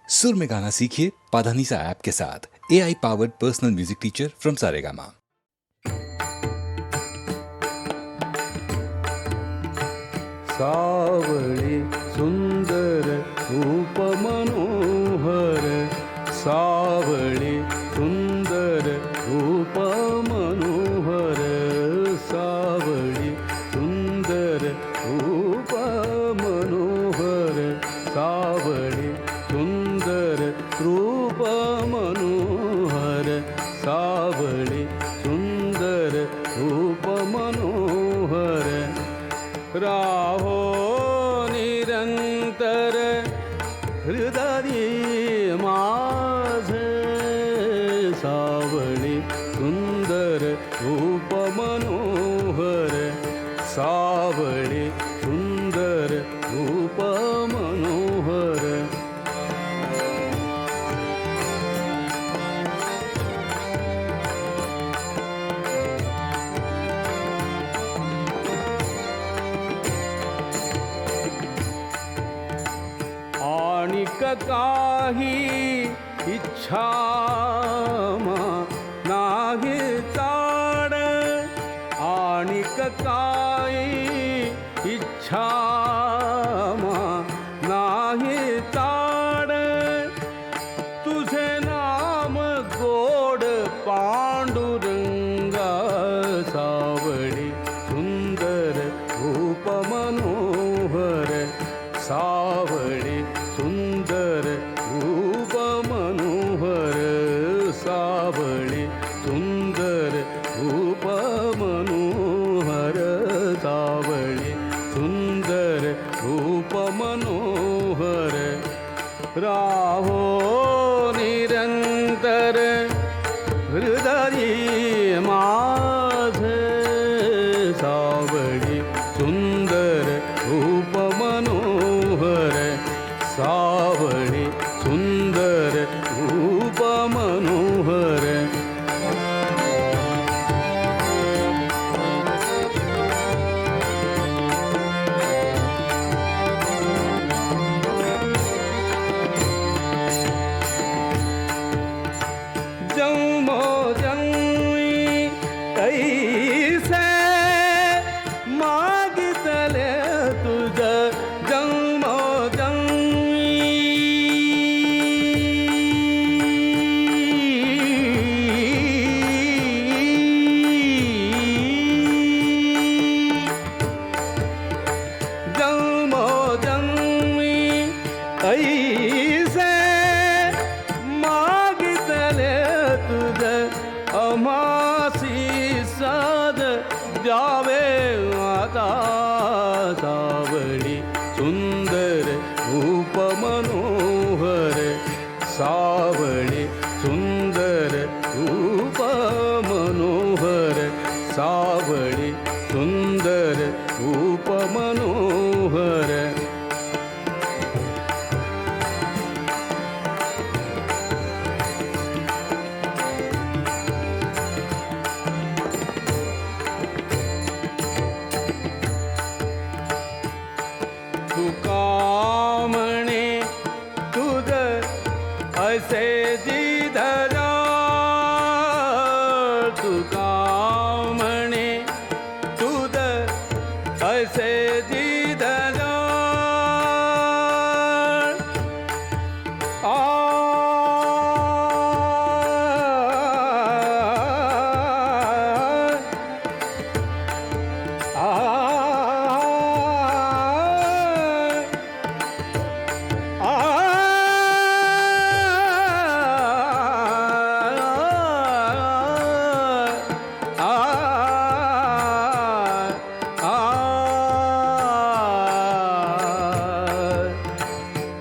सुर में गाना सीखिए पाधानीसा ऐप के साथ। AI powered personal music teacher from Saregama. सावळी सुंदर रूप मनोहर, सावळी सुंदर रूप मनोहर, सावळी सुंदर रूप मनोहर, सावळी सुंदर रूप मनोहर, सावळी सुंदर रूप मनोहर, राहो निरंतर हृदय माझे, सावळी सुंदर रूप मनोहर, सावळी सुंदर रूप मनोहर, आणिक काही इच्छा नाही ताड, आणिक काही इच्छा नाही ताड, तुझे नाम गोड पांडुरंगा, सावळी सुंदर रूप मनोहर, सावळी सुंदर रूप मनोहर, सावळी सुंदर रूप मनोहर, सावळी सुंदर रूप मनोहर, राहो निरंतर हृदय माझे, सावळी सुंदर रूप मनोहर, सावळी सुंदर रूप मनोहर, जन्मो जन्मी कैसे मागितले तुझ, जन्मो जन्मो जन्मी ऐसे मागितले तुझ, अमासी साध द्यावे आता, सावळी सुंदर रूप मनोहर, सावळी सुंदर रूप मनोहर, सावळी सुंदर रूप मनोहर, तुका म्हणे तुझ असे जिधरा, तुका म्हणे तुझ असे जिधरा,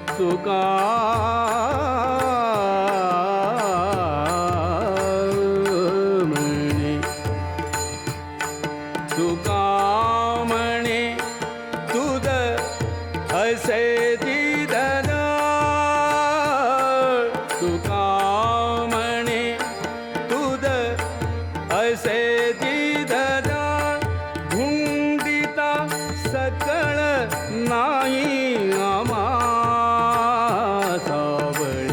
तुका म्हणे, तुका म्हणे तुझ असे जिधर, तुका म्हणे तुझ असे जिधर, भुंडिता सकळ नाही आम्हा, सावळी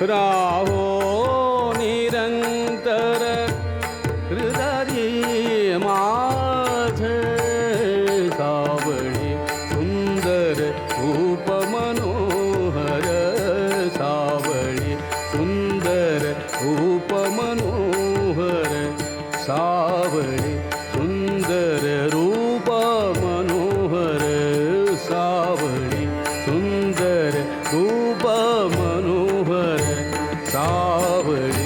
राहो निरंतर हृदरी माझ सावळे सुंदर रूप मनोहर सावळे सुंदर रूप मनोहर सावळे सुंदर रूप मनोहर सावळे सुंदर रूप मनोहर सावळी.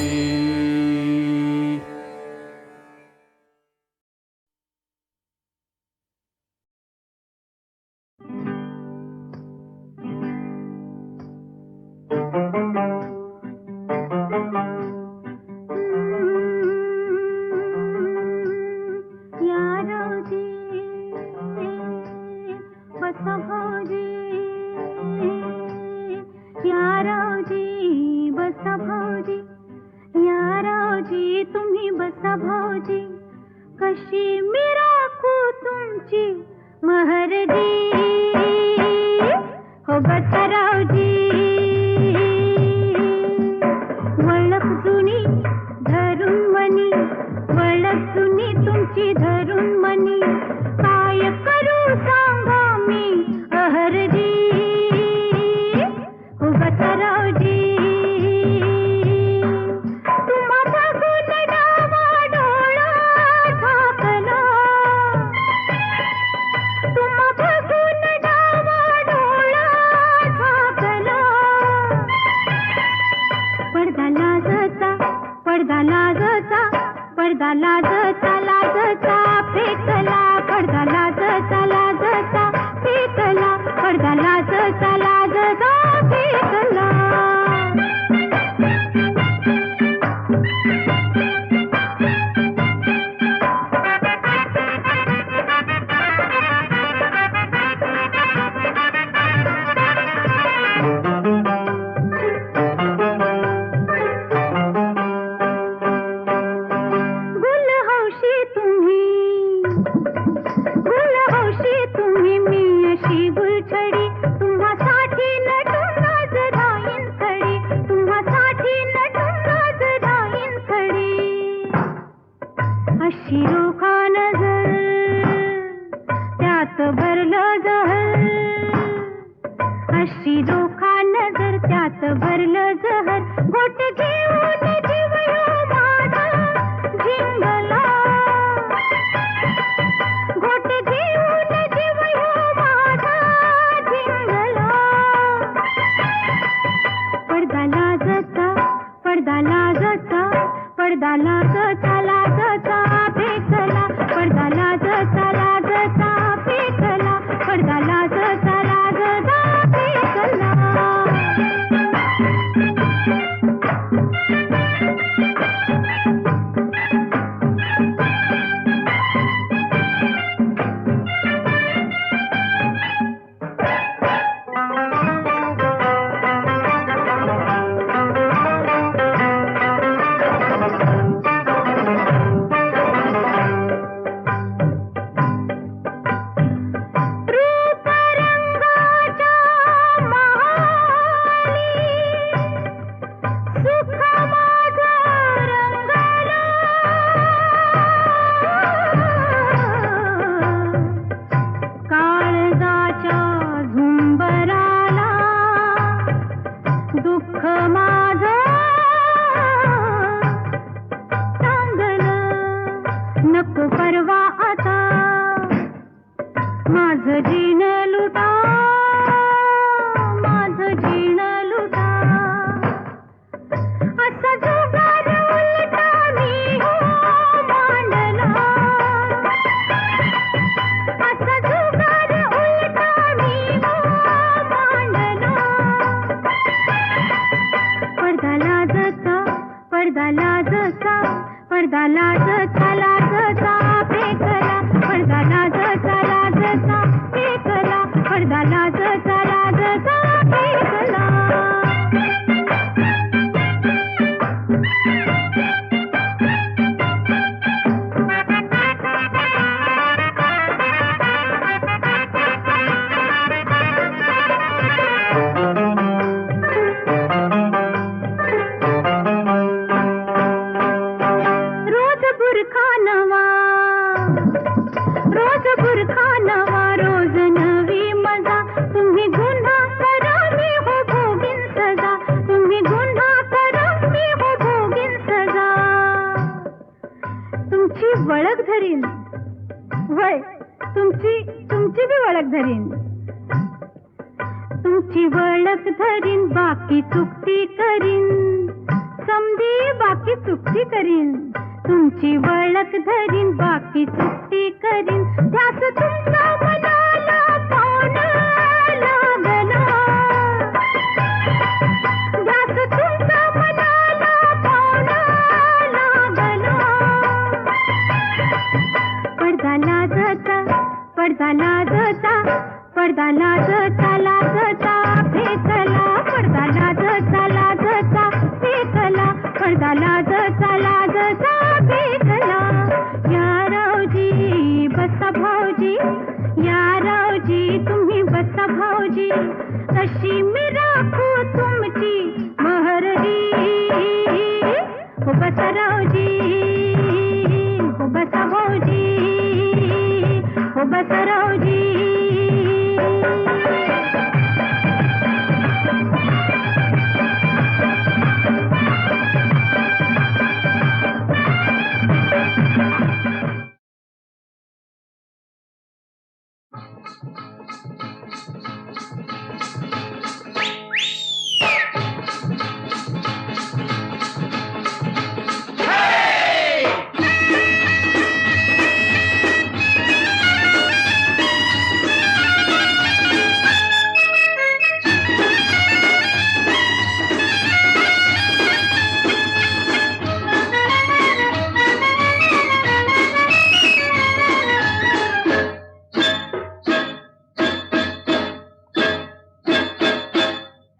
तुम्ही बसा भाऊजी, कशी मी राखू तुमची महरजी. हो बसा रावजी, वळख जुनी धरून मनी, वळख जुनी तुमची धरून मनी, काय करू सांगा मी अहरजी. हो बसा रावजी, पडदा लाजचा लाजचा फेकला, पडदा लाजचा लाजचा फेकला, पडदा लाजचा लाजचा फेकला. शिरोखा नजर त्यात भरलं जहर, अशी रोखा नजर त्यात भरलं जहर, घोट घेऊन जीव ह्यो माझा झिंगला, घोट घेऊन जीव ह्यो माझा झिंगला. पडदा लाजचा, पडदा लाजचा, पडदा लाजचा लाजचा फेकला, पडदा लाजचा लाजचा फेकला, पडदा लाजचा लाजचा फेकला. दुःख माझं सांगलं नको परवा आता, माझं जीण लुटा, माझं जीण लुटा. असा जुगार उलटा मी हो मांडला, असा जुगार उलटा मी हो मांडला. पडदा लाजचा, पडदा लाजचा, पडदा लाजचा लाजचा फेकला, पडदा लाजचा लाजचा फेकला, पडदा लाजचा लाजचा फेकला. बुरखा नवा रोज नवी मजा तुम्ही गुन्हा करा मी हो भोगीन सजा तुम्ही गुन्हा करा मी हो भोगीन सजा तुमची वळख धरीन वय तुमची बी वळख धरीन तुमची वळख धरीन बाकी चुकती करीन समधी बाकी चुकती करीन तुमची वळख धरीन बाकी चुकती करीन ध्यास तुमचा मनाला पावना लागला ध्यास तुमचा मनाला पावना लागला पडदा लाजता पडदा लाजता पडदा लाजता लाजता फेकला पडदा लाजता लाजता फेकला पडदा लाजता लाजता फेकला या रावजी बसा भाऊजी या रावजी तुम्ही बसा भाऊजी कशी मी राखू तुमची महरजी हो बसा रावजी हो बसा भाऊजी हो बसा रावजी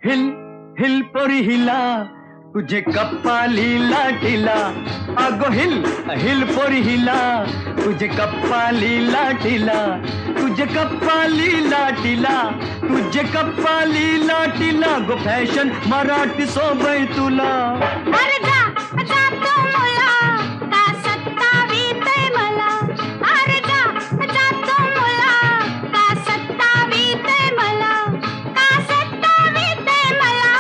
हिल पोरी हिला तुझे कप्पाली लाटीला अगो हिल पोरी हिला तुझे कप्पाली लाटीला तुझे कप्पाली लाटीला तुझे कप्पाली लाटीला गो फॅशन मराठी सोबय तुला अरे जा जा तो मुला का सत्तावीतय मला अरे जा जा तो मुला का सत्तावीतय मला का सत्तावीतय मला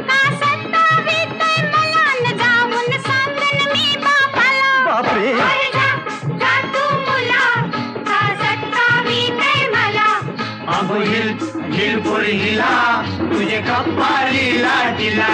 का सत्तावीतय मला न जाऊन सांगन मी बापाला बापरे अरे जा जा तू मुला का सत्तावीतय मला अगो हिल पोरी हिला तुझे कप्पाली लाटीला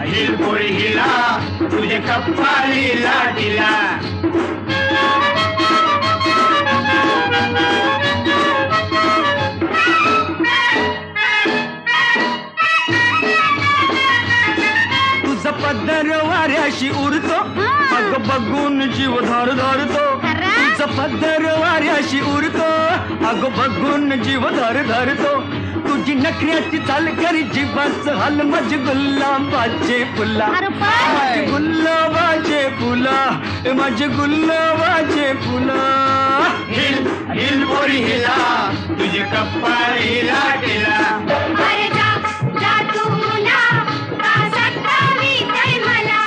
हिल पोरी हिला तुझे कप्पाली लाटीला तुझा पदर वाऱ्याशी उरतो अग बघून जीव धर धरतो तुझा पदर वाऱ्याशी उरतो अग बघून जीव धर धरतो तुझी नखऱ्याची चाल करी जीवाच हल मज गुलाबाचे फुला माझे गुलाबाचे फुला माझे गुलाबाचे फुला हिल हिल पोरी हिला तुझे कप्पाली लाटीला अरे जा जा तू मुला का सत्तावीतय मला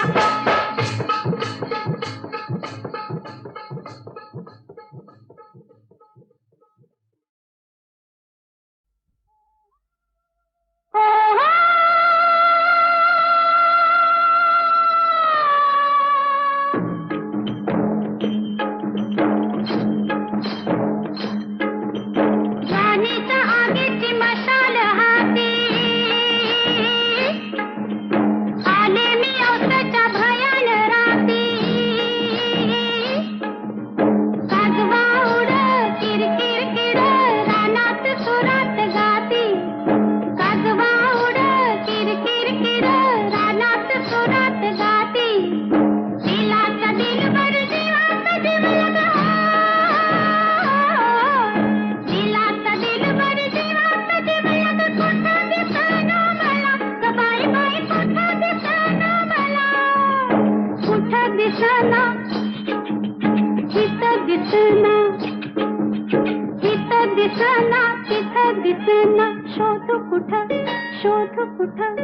दिसना तिथं दिसना शोध कुठं शोध कुठं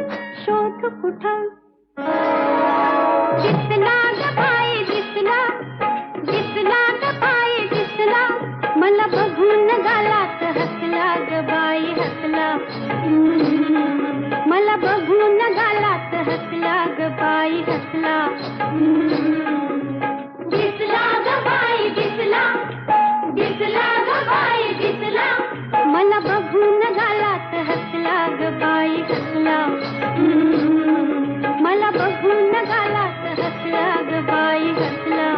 शोध कुठं दिसला ग बाई दिसला दिसला ग बाई दिसला मला बघून गालात हसला ग बाई हसला मला बघून गालात हसला ग बाई हसला दिसला ग बाई दिसला दिसला ग बाई दिसला मला बघून गालात हसला ग बाई हसला मला बघून गालात हसला ग बाई हसला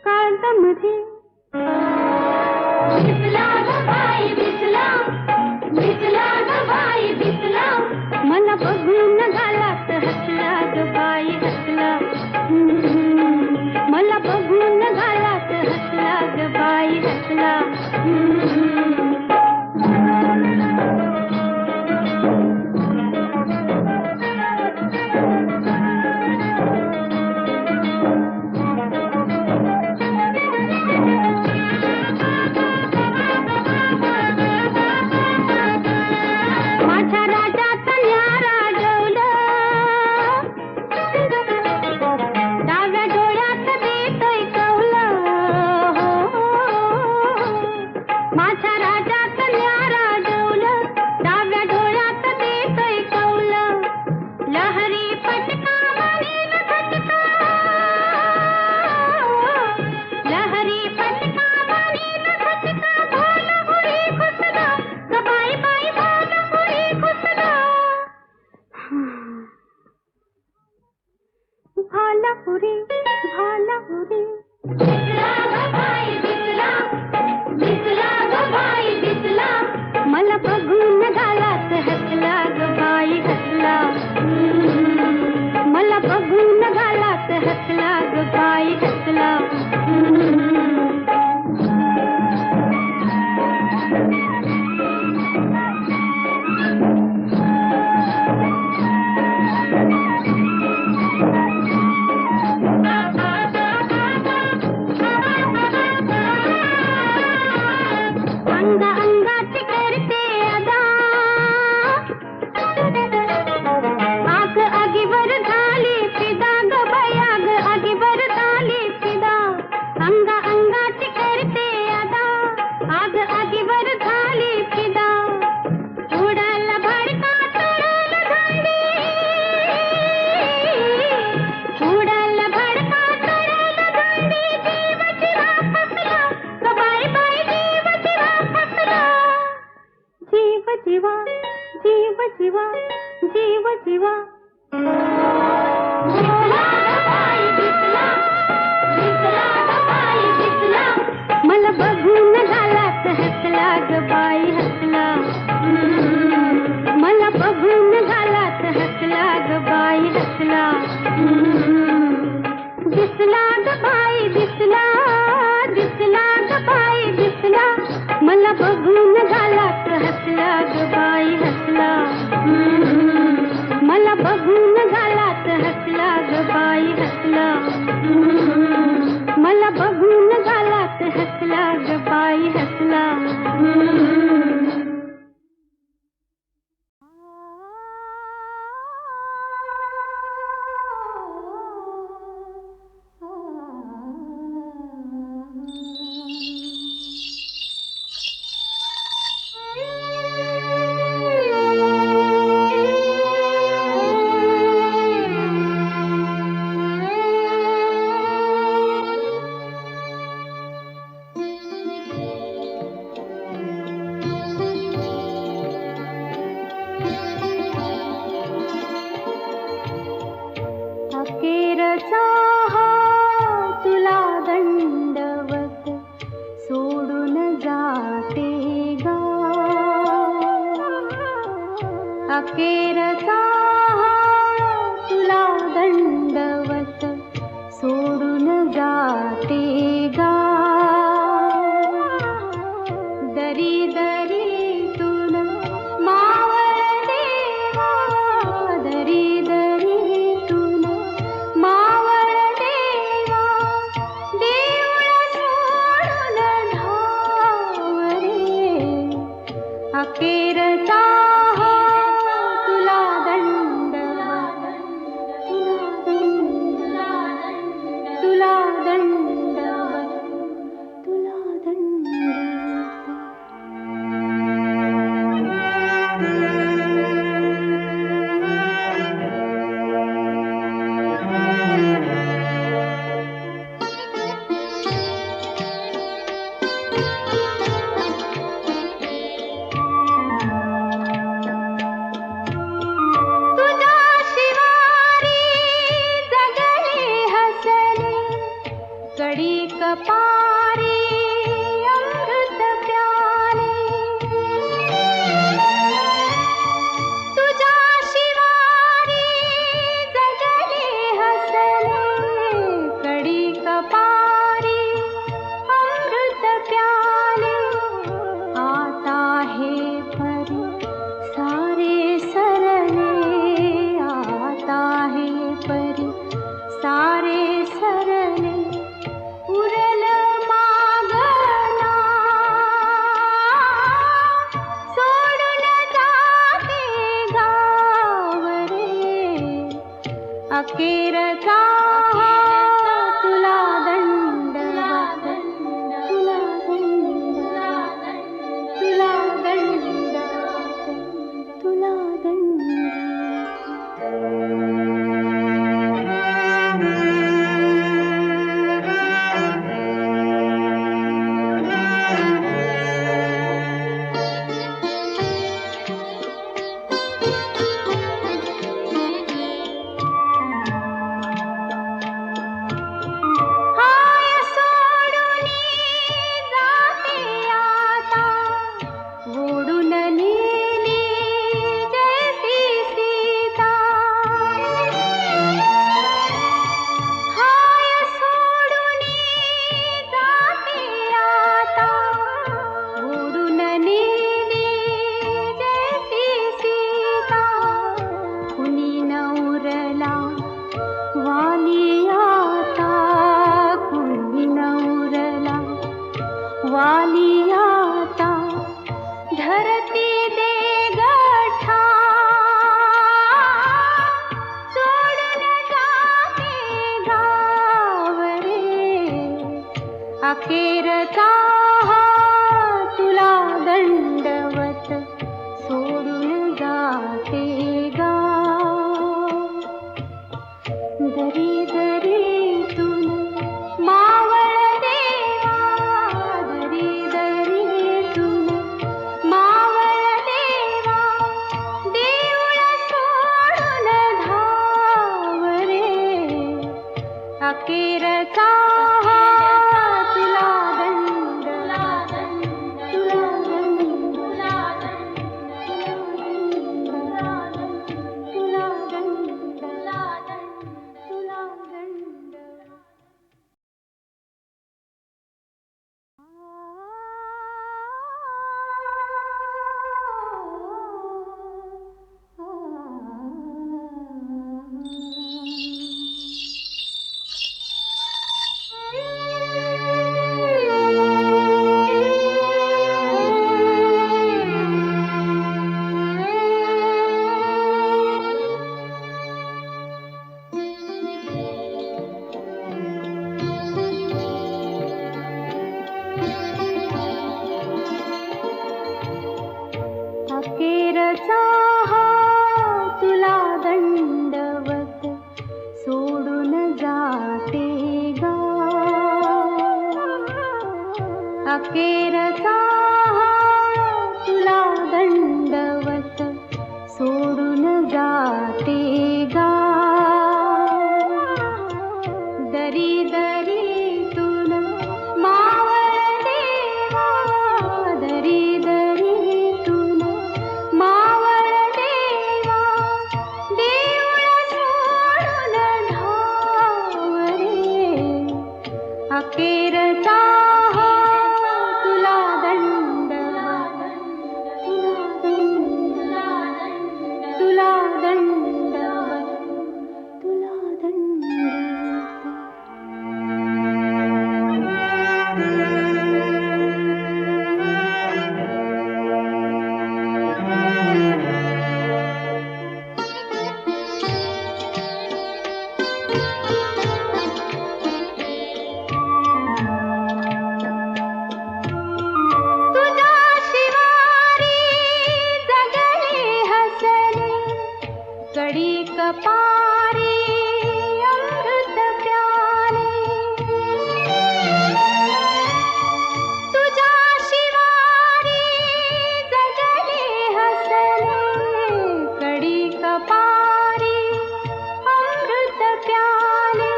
काळजामध्ये दिसला ग बाई दिसला दिसला ग बाई दिसला मला बघून गालात हसला ग बाई हसला मला बघून गालात हसला ग बाई हसला भालापुरी भालापुरी दिसला ग बाई दिसला दिसला ग बाई दिसला मला बघून गालात हसला ग बाई हसला मला बघून गालात हसला ग बाई हसला जीवा जीव जीवा जीव जीवा दिसला ग बाई दिसला दिसला ग बाई दिसला मला बघून गालात हसला ग बाई हसला मला बघून गालात हसला ग बाई हसला दिसला ग बाई दिसला दिसला ग बाई दिसला मला बघून गालात हसला ग बाई हसला मला बघून गालात हसला ग बाई हसला मला बघून गालात हसला ग बाई हसला अखेरचा तुला दंडवत तुला दंडवत तुला दंडवत तुला हाय सोडूनी जाते आता ओढून नेली जैसी सीता हाय सोडूनी जाते आता ओढून नेली जैसी सीता कुणी न उरला वाली आता कुणी न उरला वाली आता धरती दे गठा सोडून जाते गाव रे अखेरचा तुला दंडवत सोडून जाते गाव दरी दरीतून मावळ देवा दरी दरीतून मावळ देवा देऊळ सोडून धाव रे अखेरचा तुला दंड तुला दंड तुला दंड तुला दंड अखेरचा तुला दंडवत सोडून जाते गाव अखेरचा तुला दंडवत सोडून जाते गाव दरी दरीतून मावळ देवा दरी दरीतून मावळ देवा देऊळ सोडून धाव रे अखेरचा तुला दंडवत तुला दंडवत तुला तुझ्या शिवारी जगले हसले कडी कपारी अमृत प्याले तुझ्या शिवारी जगले हसले कडी कपारी अमृत प्याले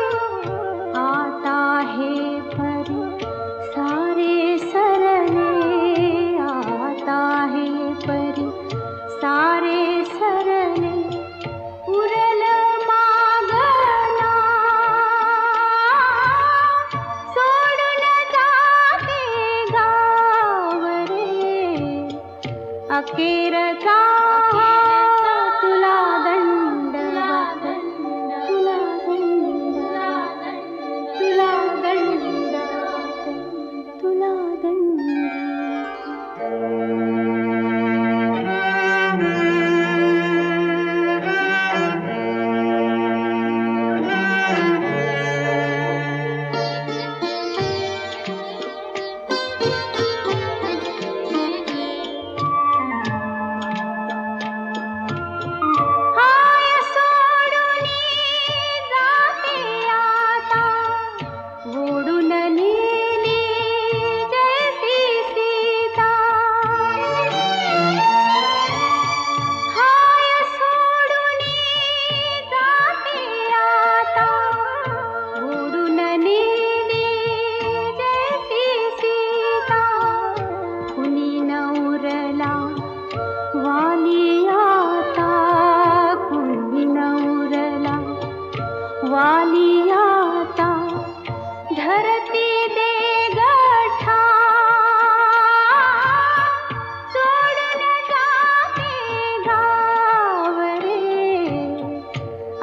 आता हे परी सारे सरले आता हे परी सारे सरले उरल माग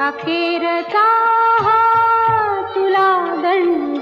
अखेरचा हा तुला दंड